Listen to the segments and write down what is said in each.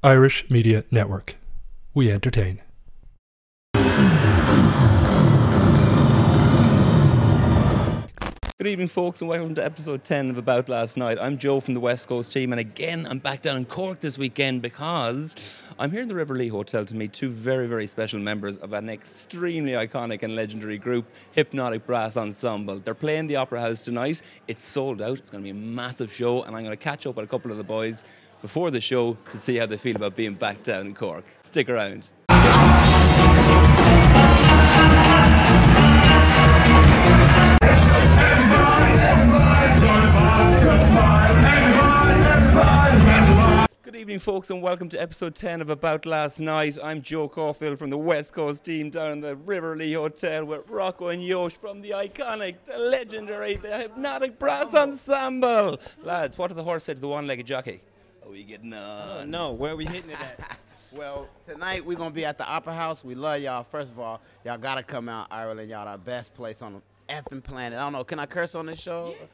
Irish Media Network. We entertain. Good evening, folks, and welcome to episode 10 of About Last Night. I'm Joe from the West Coast team, and again, I'm back down in Cork this weekend because I'm here in the River Lee Hotel to meet two very, very special members of an extremely iconic and legendary group, Hypnotic Brass Ensemble. They're playing the Opera House tonight. It's sold out. It's going to be a massive show, and I'm going to catch up with a couple of the boys before the show to see how they feel about being back down in Cork. Stick around. Good evening, folks, and welcome to episode 10 of About Last Night. I'm Joe Caulfield from the West Coast team down in the River Lee Hotel with Rocco and Yosh from the iconic, the legendary, the Hypnotic Brass Ensemble. Lads, what did the horse say to the one-legged jockey? Are we getting on? No, where are we hitting it at? Well, tonight we're going to be at the Opera House. We love y'all. First of all, y'all got to come out, Ireland. Y'all the best place on the effing planet. I don't know, can I curse on this show? Yes,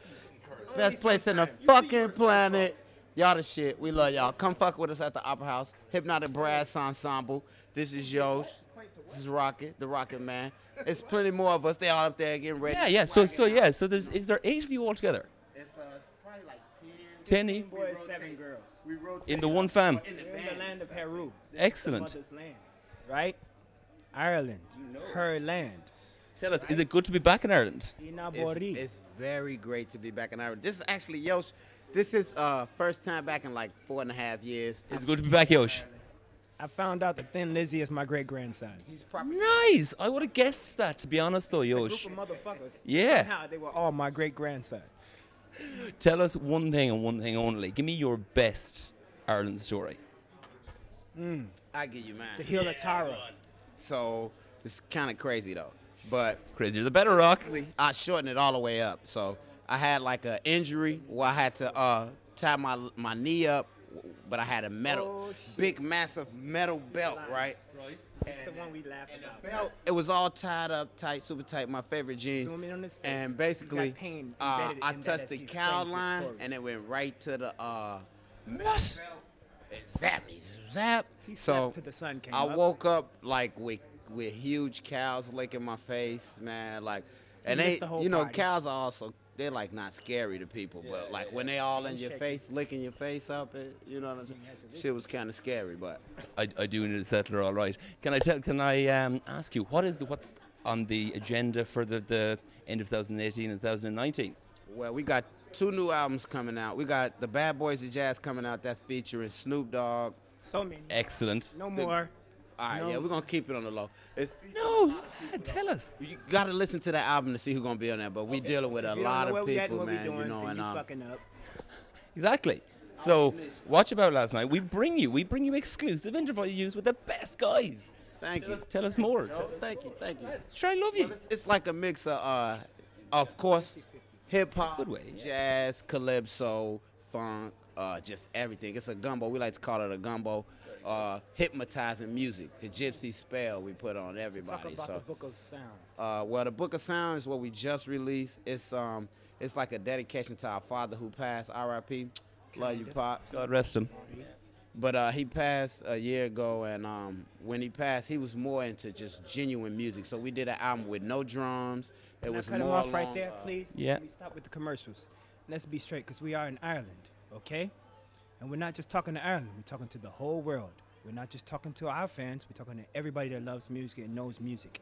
best place in the fucking planet. Y'all the shit. We love y'all. Come fuck with us at the Opera House. Hypnotic Brass Ensemble. This is Yosh. This is R.kitt, the Rocket Man. There's plenty more of us. They all up there getting ready. Yeah. So is there 8 of you all together? It's probably like 10 boys, 7 girls. We rotate in the one fam. We're in the land of Heru. Excellent. Mother's land, right? Ireland, her land. Tell us, is it good to be back in Ireland? It's very great to be back in Ireland. This is actually Yosh. This is first time back in like 4.5 years. It's good to be back, Yosh. I found out that Thin Lizzy is my great-grandson. He's probably Nice. I would have guessed that, to be honest, though, Yosh. A group of motherfuckers. Yeah. Somehow they were all my great-grandson. Tell us one thing and one thing only. Give me your best Ireland story. I give you mine. The Hill of Tara. So it's kind of crazy though, but Crazier the better, Rock. I shortened it all the way up. So I had like an injury where I had to tie my knee up, but I had a big massive metal belt, right? It's the one we laugh about. Belt, it was all tied up tight, super tight. My favorite jeans. Zoom in on his face. And basically, pain I embedded in that touched the he's cowl explaining his line, story. and it went right to the metal What? belt. It zapped me, zap. He So snapped till the sun came I up. woke up like with huge cows licking my face, man. Like, and You they, missed the whole you know, party. cows are also, they're like not scary to people, but like when they all in your face, licking your face up, you know what I'm saying? Shit was kind of scary, but I do need a settler, all right. Can I ask you what's on the agenda for the end of 2018 and 2019? well, we got 2 new albums coming out. We got the Bad Boys of Jazz coming out. That's featuring Snoop Dogg. So many. Excellent. No more. All right, yeah, we're gonna keep it on the low. It's No, tell us. You gotta listen to the album to see who's gonna be on there. But we dealing with a If you don't lot know where of we at and people, what we man. doing, You know, then and you fucking up. Exactly. So, watch About Last Night. We bring you exclusive interviews with the best guys. thank you. Tell us more. Thank you. Sure, I love you. It's like a mix of course, hip hop, Good way, yeah. jazz, calypso, funk, just everything. It's a gumbo. We like to call it a gumbo. Hypnotizing music, the gypsy spell we put on everybody. Talk about So, the Book of Sound. well, the Book of Sound is what we just released. It's like a dedication to our father who passed. R.I.P. Love you, Pop. God rest him. But he passed a year ago, and when he passed, he was more into just genuine music. So we did an album with no drums. It Can I was cut him more off right along, there, please? Yeah. Let me stop with the commercials. Let's be straight, because we are in Ireland, okay? And we're not just talking to Ireland. We're talking to the whole world. We're not just talking to our fans. We're talking to everybody that loves music and knows music.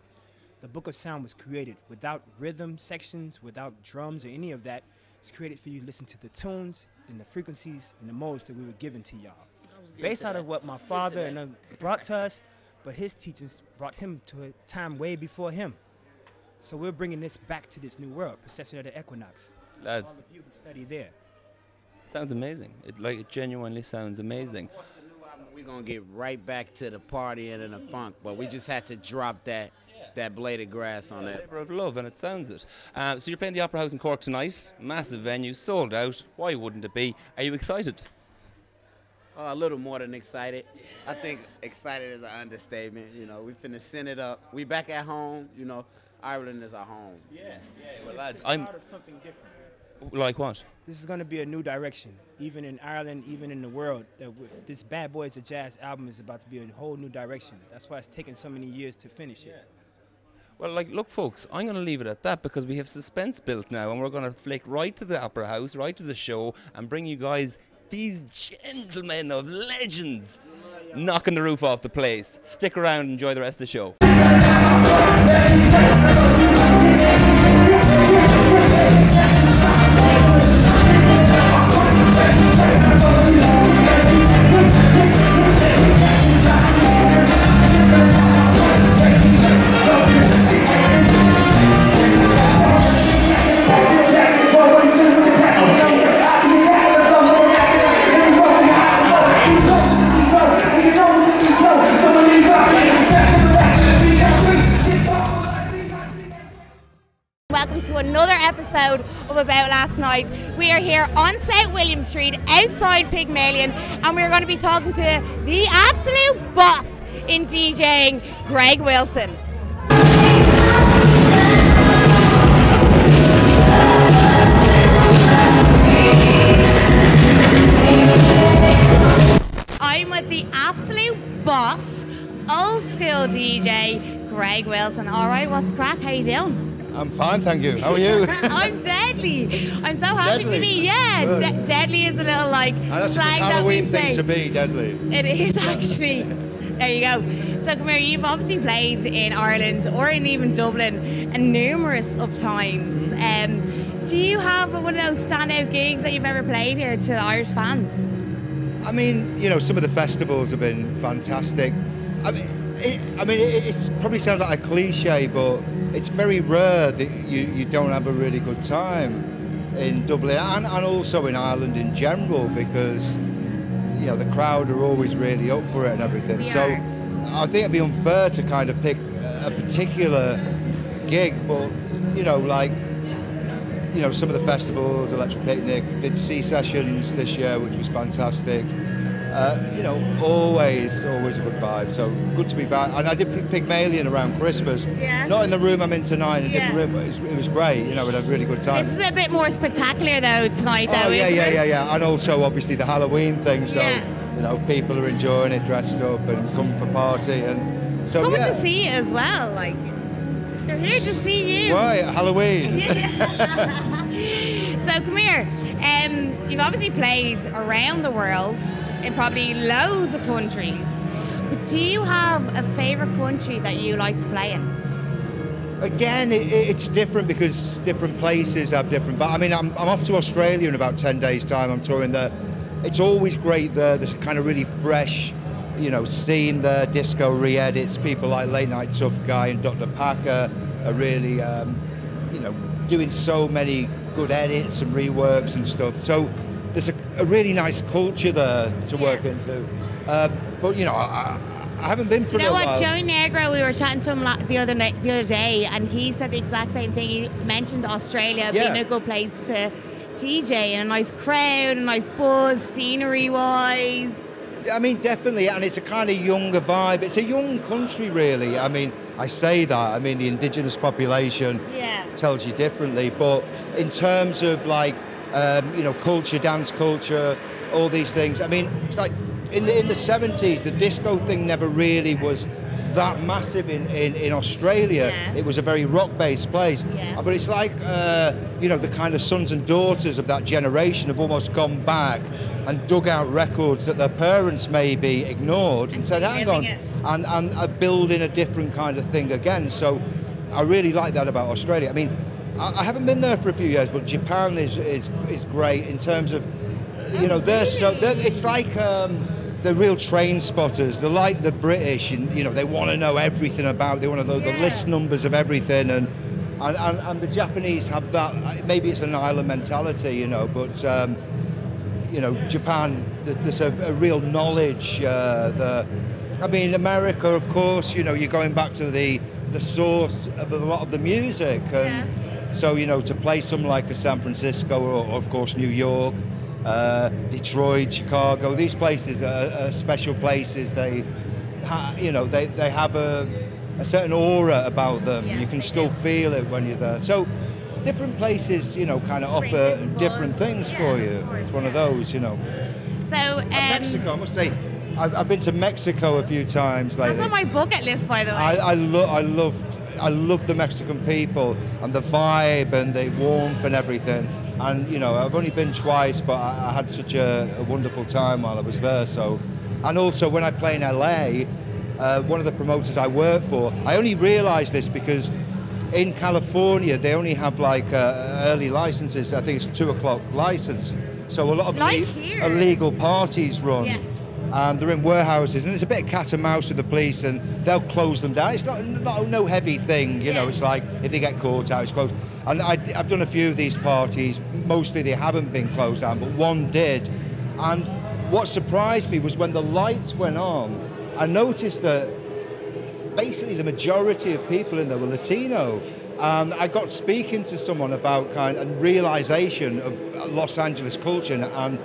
The Book of Sound was created without rhythm sections, without drums or any of that. It's created for you to listen to the tunes and the frequencies and the modes that we were given to y'all. Based out of what my father and them brought to us, but his teachings brought him to a time way before him. So we're bringing this back to this new world, procession of the equinox. Lads, All of you can study there. sounds amazing. It genuinely sounds amazing. We're gonna get right back to the party and the funk, but we just had to drop that blade of grass on that. Labor of love, and it sounds it. So you're playing the Opera House in Cork tonight. Massive venue, sold out. Why wouldn't it be? Are you excited? A little more than excited. I think excited is an understatement. You know, we finna send it up. We back at home. You know, Ireland is our home. Yeah. Well, lads, It's I'm part of something different. Like what? This is going to be a new direction, even in Ireland, even in the world. This Bad Boys of Jazz album is about to be a whole new direction. That's why it's taken so many years to finish it. Well, like, look, folks, I'm going to leave it at that because we have suspense built now, and we're going to flick right to the Opera House, right to the show, and bring you guys these gentlemen of legends knocking the roof off the place. Stick around and enjoy the rest of the show. Welcome to another episode of About Last Night. We are here on South William Street outside Pygmalion, and we're going to be talking to the absolute boss in DJing, Greg Wilson. I'm with the absolute boss, old school DJ, Greg Wilson. All right, what's the crack? How you doing? I'm fine, thank you. How are you? I'm deadly. I'm so happy to be. Yeah, deadly is a little like that's slang a that we Halloween thing say. to be, deadly. It is actually. There you go. So come here, you've obviously played in Ireland or in even Dublin and numerous of times. Do you have one of those standout gigs that you've ever played here to the Irish fans? I mean, you know, some of the festivals have been fantastic. It's probably sounds like a cliche, but it's very rare that you don't have a really good time in Dublin and also in Ireland in general, because you know the crowd are always really up for it and everything. So I think it'd be unfair to kind of pick a particular gig, but you know, like, you know, some of the festivals, Electric Picnic, did C Sessions this year, which was fantastic. You know, always a good vibe. So good to be back. And I did Pygmalion around Christmas. Yeah. Not in the room I'm in tonight. I did the room, but it was great. You know, we had a really good time. This is a bit more spectacular though tonight, though. Oh yeah. And also obviously the Halloween thing. So you know, people are enjoying it, dressed up and come for party, and so coming to see it as well. Like they're here to see you. Right, Halloween. So come here. You've obviously played around the world in probably loads of countries, but do you have a favourite country that you like to play in? Again, it's different because different places have different. I mean, I'm off to Australia in about 10 days' time. I'm touring there. It's always great there. There's a kind of really fresh, you know, scene there. Disco re-edits. People like Late Night Tough Guy and Dr. Packer are really, you know, doing so many good edits and reworks and stuff. So there's a really nice culture there to work into. But you know, I haven't been for a while. while. You know what, Joe Negro, we were chatting to him the other day, and he said the exact same thing. He mentioned Australia being a good place to DJ, and a nice crowd, a nice buzz, scenery-wise. I mean, definitely, and it's a kind of younger vibe. It's a young country, really. I mean, I say that. I mean, the indigenous population tells you differently, but in terms of like, you know, culture, dance culture, all these things. I mean, it's like in the 70s, the disco thing never really was that massive in Australia. It was a very rock-based place. But it's like, you know, the kind of sons and daughters of that generation have almost gone back and dug out records that their parents maybe ignored and said, hang on, and are building a different kind of thing again. So I really like that about Australia. I mean, I haven't been there for a few years, but Japan is great in terms of, you know, it's like they're real train spotters. They're like the British, and you know, they want to know everything about. They want to know the list numbers of everything, and the Japanese have that. Maybe it's an island mentality, you know, but you know, Japan, there's a real knowledge. I mean, America, of course, you know, you're going back to the source of a lot of the music, and so, you know, to play something like a San Francisco or of course New York, Detroit, Chicago, these places are special places. They have a certain aura about them. You can still feel it when you're there. So different places, you know, kind of offer different things for you. It's one of those, you know. So, Mexico, I must say, I've been to Mexico a few times lately. That's on my bucket list, by the way. I love the Mexican people and the vibe and the warmth and everything. And you know, I've only been twice, but I had such a wonderful time while I was there. So, and also when I play in LA, one of the promoters I work for, I only realised this because in California they only have like early licenses. I think it's 2 o'clock license. So a lot of illegal parties run. Yeah. They're in warehouses, and it's a bit of cat and mouse with the police, and they'll close them down. It's not no heavy thing, you know. It's like if they get caught out, it's closed. And I've done a few of these parties. Mostly they haven't been closed down, but one did. And what surprised me was when the lights went on, I noticed that basically the majority of people in there were Latino. And I got speaking to someone about and realization of Los Angeles culture and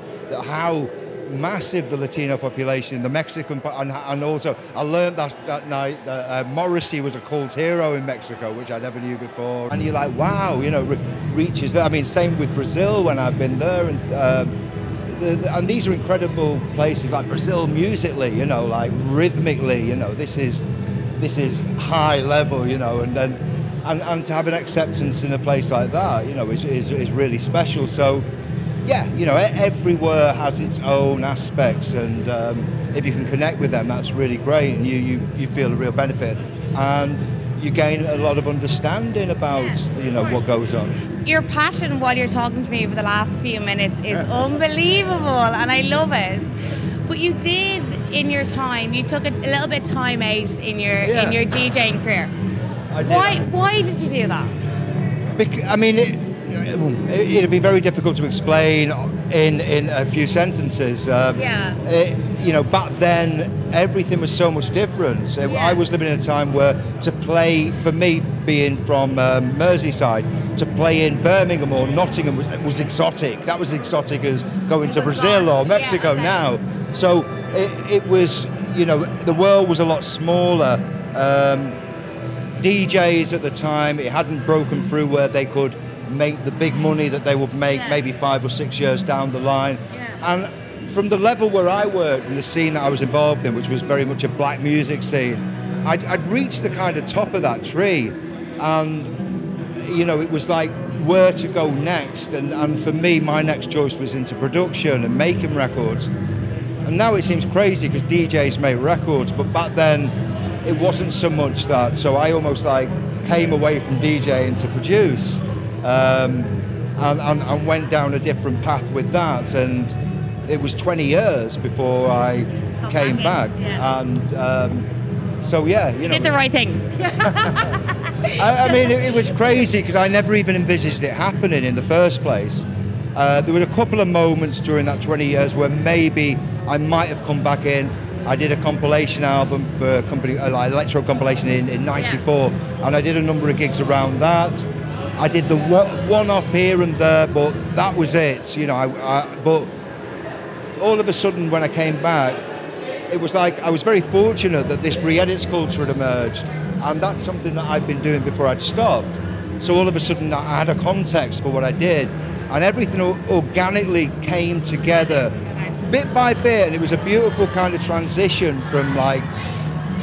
how massive the Latino population, the Mexican, and also I learned that night that Morrissey was a cult hero in Mexico, which I never knew before. And you're like, wow, you know, reaches there. I mean, same with Brazil when I've been there, and these are incredible places like Brazil musically, you know, like rhythmically, you know, this is high level, you know, and then and to have an acceptance in a place like that, you know, is really special. So. Yeah, you know, everywhere has its own aspects, and if you can connect with them, that's really great, and you feel a real benefit, and you gain a lot of understanding about, you know, what goes on. Your passion while you're talking to me for the last few minutes is unbelievable, and I love it. But you did, in your time, you took a little bit of time out in your DJing career. I did. Why did you do that? Because, I mean, it'd be very difficult to explain in a few sentences. You know, back then everything was so much different. I was living in a time where to play, for me being from Merseyside, to play in Birmingham or Nottingham was exotic. That was exotic as going to Brazil or Mexico now. So it was, you know, the world was a lot smaller. DJs at the time, it hadn't broken through where they could make the big money that they would make maybe 5 or 6 years down the line. And from the level where I worked and the scene that I was involved in, which was very much a black music scene, I'd reached the kind of top of that tree, and you know, it was like where to go next, and for me my next choice was into production and making records. And now it seems crazy because DJs make records, but back then it wasn't so much that, so I almost like came away from DJing to produce. And went down a different path with that, and it was 20 years before I came back. And so yeah, you know, did the right thing. I mean, it was crazy because I never even envisaged it happening in the first place. There were a couple of moments during that 20 years where maybe I might have come back in. I did a compilation album for a company, like electro compilation in '94, and I did a number of gigs around that. I did the one-off here and there, but that was it, you know. But all of a sudden, when I came back, it was like I was very fortunate that this re-edits culture had emerged, and that's something that I'd been doing before I'd stopped. So all of a sudden, I had a context for what I did, and everything organically came together, bit by bit, and it was a beautiful kind of transition from like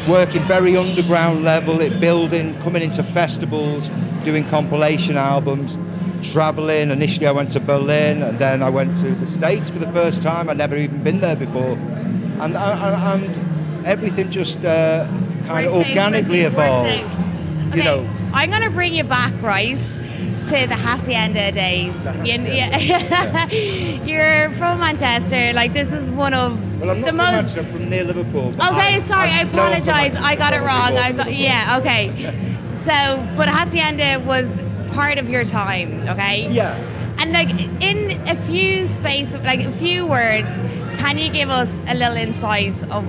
working very underground level, it building, coming into festivals, doing compilation albums, traveling. Initially I went to Berlin, and then I went to the States for the first time. I'd never even been there before. And everything just kind of organically evolved. Okay. You know. I'm going to bring you back, right, to the Hacienda days. You're from Manchester. Like, this is one of well, I'm not the from most. Manchester, I'm from near Liverpool. Okay, sorry, I apologise. I got it wrong. Okay. So, but Hacienda was part of your time, okay? Yeah. And like, in a few words, can you give us a little insight of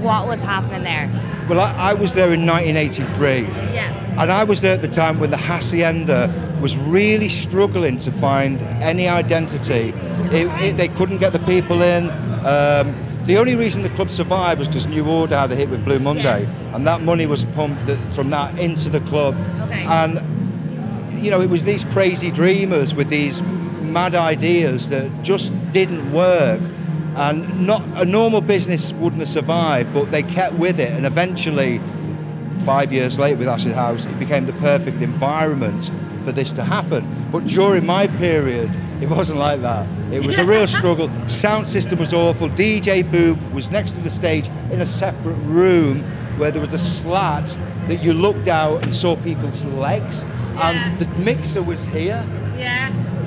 what was happening there? Well, I was there in 1983. Yeah. And I was there at the time when the Hacienda was really struggling to find any identity. They couldn't get the people in. The only reason the club survived was because New Order had a hit with Blue Monday, and that money was pumped from that into the club. Okay. And you know, it was these crazy dreamers with these mad ideas that just didn't work. And not a normal business wouldn't have survived, but they kept with it. And eventually, 5 years later with Acid House, it became the perfect environment for this to happen. But during my period, it wasn't like that. It was a real struggle. Sound system was awful. DJ booth was next to the stage in a separate room where there was a slat that you looked out and saw people's legs. And the mixer was here,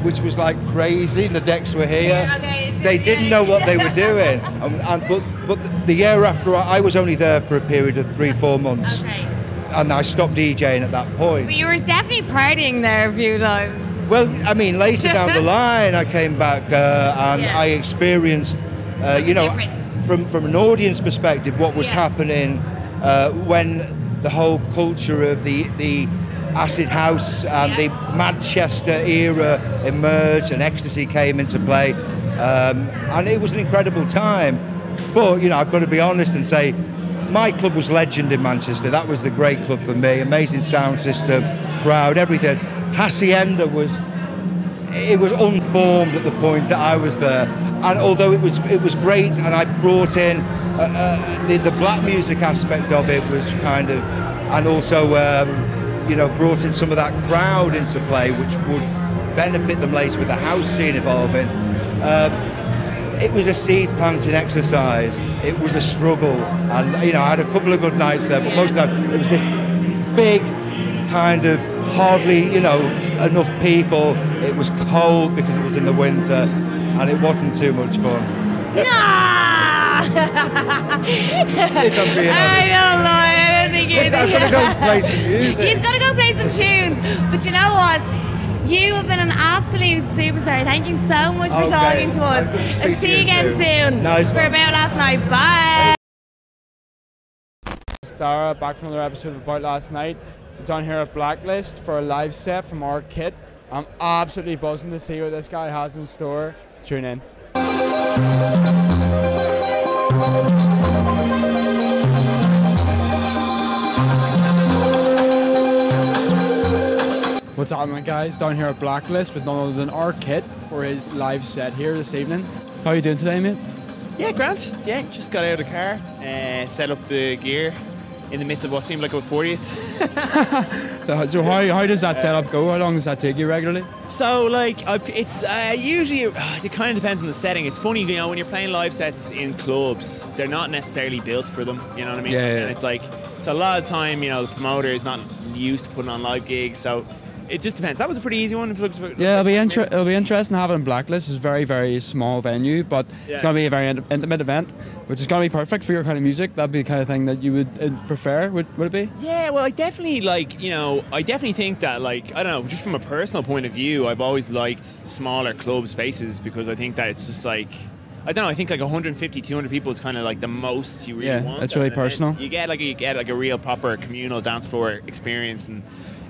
which was like crazy. And the decks were here. They didn't know what they were doing. But the year after, I was only there for a period of 3-4 months. And I stopped DJing at that point. But you were definitely partying there a few times. Well, I mean, later down the line, I came back and I experienced, you know, from an audience perspective, what was happening when the whole culture of the Acid House and the Manchester era emerged and ecstasy came into play. And it was an incredible time. But, you know, I've got to be honest and say, my club was legend in Manchester. That was the great club for me. Amazing sound system, crowd, everything. Hacienda was unformed at the point that I was there. And although it was great, and I brought in the black music aspect of it was kind of, and also you know, brought in some of that crowd into play, which would benefit them later with the house scene evolving. It was a seed planting exercise. It was a struggle, and you know, I had a couple of good nights there, but most of the time it was this big kind of hardly, you know, enough people. It was cold because it was in the winter, and it wasn't too much fun. I don't know. I don't think I've got to go play some music. He's got to go play some tunes. But you know what? You have been an absolute superstar. Thank you so much for talking to us. And see you again soon for About Last Night. Bye. Dara, back from another episode of About Last Night. I'm down here at Blaklist for a live set from R.kitt. I'm absolutely buzzing to see what this guy has in store. Tune in. What's happening, guys? Down here at Blaklist with none other than R.kitt for his live set here this evening. How are you doing today, mate? Yeah, Grant. Yeah, just got out of the car, set up the gear in the midst of what seemed like a 40th. So how does that setup go? How long does that take you regularly? So like, it's usually, it kind of depends on the setting. It's funny, you know, when you're playing live sets in clubs, they're not necessarily built for them, you know what I mean? Yeah. And it's like, so a lot of time, you know, the promoter is not used to putting on live gigs, so it just depends. That was a pretty easy one. Yeah, it'll be interesting to have it in Blaklist. It's a very, very small venue, but it's going to be a very intimate event, which is going to be perfect for your kind of music. That'd be the kind of thing that you would prefer, would it be? Yeah, well, I definitely, like, you know, I definitely think that, like, I don't know, just from a personal point of view, I've always liked smaller club spaces because I think that it's just like, I don't know, I think like 150, 200 people is kind of like the most you really want. Yeah, it's really personal. You get like a real proper communal dance floor experience,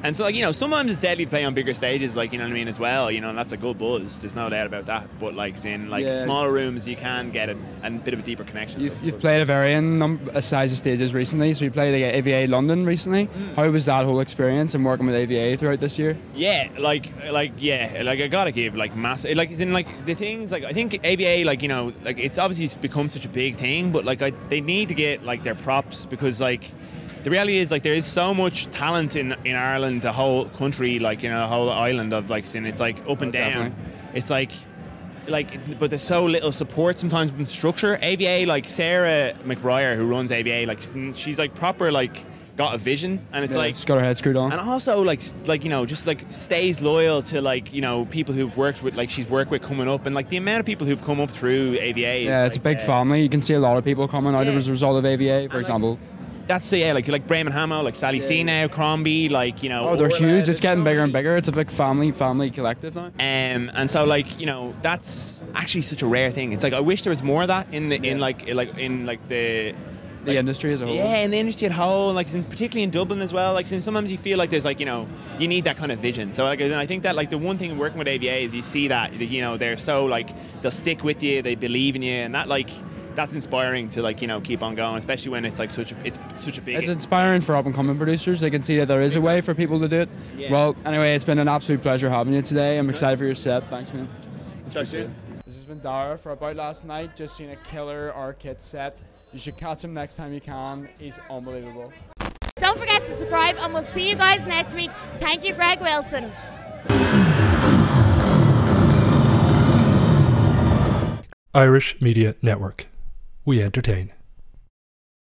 and so, like, you know, sometimes it's deadly to play on bigger stages, like, you know what I mean, as well, you know, and that's a good buzz, there's no doubt about that, but like in like smaller rooms you can get a bit of a deeper connection. You've played a varying size of stages recently, so you played at AVA London recently. How was that whole experience and working with AVA throughout this year? Yeah, like I gotta give like massive, like in like the things, like I think AVA, like, you know, like it's obviously become such a big thing, but like they need to get like their props, because like the reality is, like, there is so much talent in Ireland, the whole country, like, you know, the whole island of, like, and it's like up and down. Definitely. It's like, but there's so little support sometimes in structure. AVA, like Sarah McBriar, who runs AVA, like she's like proper, like, got a vision, and it's like she's got her head screwed on, and also like you know, just like stays loyal to, like, you know, people who've worked with, like, she's worked with coming up, and like the amount of people who've come up through AVA. Yeah, it's like a big family. You can see a lot of people coming out as a result of AVA, for example. That's like Brayman Hamo, like Sally C now, Crombie, like, you know. Oh, they're huge. It's getting bigger and bigger. It's a big family collective now. And so, like, you know, that's actually such a rare thing. It's like, I wish there was more of that in the the industry as a whole. Yeah, in the industry as a whole, like, particularly in Dublin as well. Like, since sometimes you feel like there's, like, you know, you need that kind of vision. So, like, and I think that, like, the one thing working with AVA is you see that, you know, they're so, like, they'll stick with you, they believe in you, and that, like, that's inspiring to like, you know, keep on going, especially when it's like such a big. It's inspiring for up and coming producers. They can see that there is a way for people to do it. Yeah. Well, anyway, it's been an absolute pleasure having you today. I'm excited for your set. Thanks, man. Talk soon. This has been Dara for About Last Night. Just seen a killer R.kitt set. You should catch him next time you can. He's unbelievable. Don't forget to subscribe, and we'll see you guys next week. Thank you, Greg Wilson. Irish Media Network. We entertain.